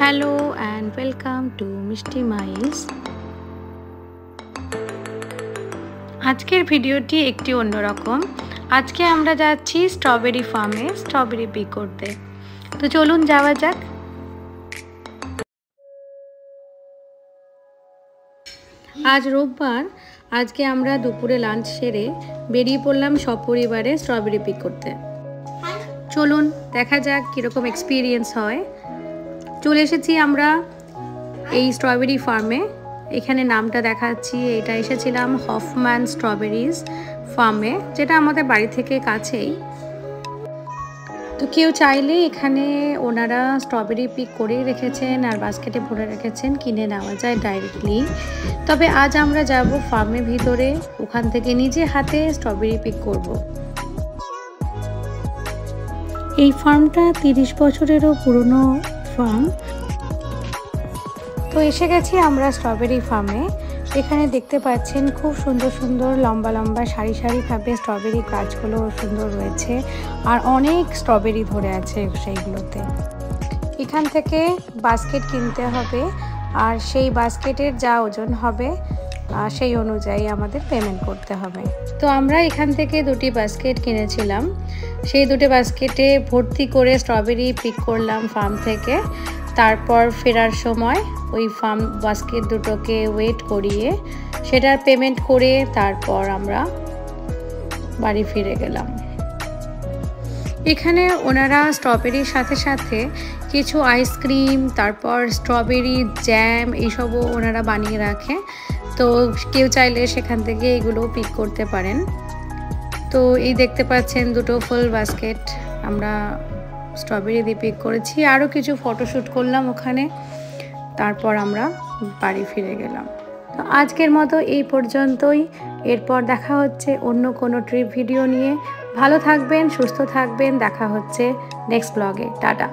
Hello and welcome to মিষ্টি মাইস। আজকের ভিডিওটি একটি অন্যরকম। আজকে আমরা যাচ্ছি স্ট্রবেরি ফার্মে স্ট্রবেরি পিক করতে। তো চলুন যাওয়া যাক। আজ রোববার। আজকে আমরা দুপুরে লাঞ্চ সেরে বেরিয়ে পড়লাম সপরিবারে স্ট্রবেরি পিক করতে। চলুন দেখা যাক কীরকম এক্সপিরিয়েন্স হয়। চলে এসেছি আমরা এই স্ট্রবেরি ফার্মে। এখানে নামটা দেখাচ্ছি, এটা এসেছিলাম হফম্যান স্ট্রবেরিজ ফার্মে, যেটা আমাদের বাড়ি থেকে কাছেই। তো কেউ চাইলে এখানে ওনারা স্ট্রবেরি পিক করেই রেখেছেন আর বাস্কেটে ভরে রেখেছেন, কিনে নেওয়া যায় ডাইরেক্টলি। তবে আজ আমরা যাব ফার্মের ভিতরে, ওখান থেকে নিজে হাতে স্ট্রবেরি পিক করব। এই ফার্মটা 30 বছরেরও পুরনো ফার্ম। তো এসে গেছি আমরা স্ট্রবেরি ফার্মে। এখানে দেখতে পাচ্ছেন খুব সুন্দর সুন্দর লম্বা লম্বা সারি সারিভাবে স্ট্রবেরি গাছগুলো সুন্দর রয়েছে, আর অনেক স্ট্রবেরি ধরে আছে সেইগুলোতে। এখান থেকে বাস্কেট কিনতে হবে, আর সেই বাস্কেটের যা ওজন হবে সেই অনুযায়ী আমাদের পেমেন্ট করতে হবে। তো আমরা এখান থেকে 2টি বাস্কেট কিনেছিলাম। সেই 2টি বাস্কেটে ভর্তি করে স্ট্রবেরি পিক করলাম ফার্ম থেকে। তারপর ফেরার সময় ওই ফার্ম বাস্কেট দুটোকে ওয়েট করিয়ে সেটার পেমেন্ট করে তারপর আমরা বাড়ি ফিরে গেলাম। এখানে ওনারা স্ট্রবেরির সাথে সাথে কিছু আইসক্রিম, তারপর স্ট্রবেরি জ্যাম এইসবও ওনারা বানিয়ে রাখে। তো কেউ চাইলে সেখান থেকে এগুলো পিক করতে পারেন। তো এই দেখতে পাচ্ছেন 2টো ফুল বাস্কেট আমরা স্ট্রবেরি দিয়ে পিক করেছি। আরও কিছু ফটোশ্যুট করলাম ওখানে, তারপর আমরা বাড়ি ফিরে গেলাম। তো আজকের মতো এই পর্যন্তই। এরপর দেখা হচ্ছে অন্য কোনো ট্রিপ ভিডিও নিয়ে। ভালো থাকবেন, সুস্থ থাকবেন। দেখা হচ্ছে নেক্সট ব্লগে। টাটা।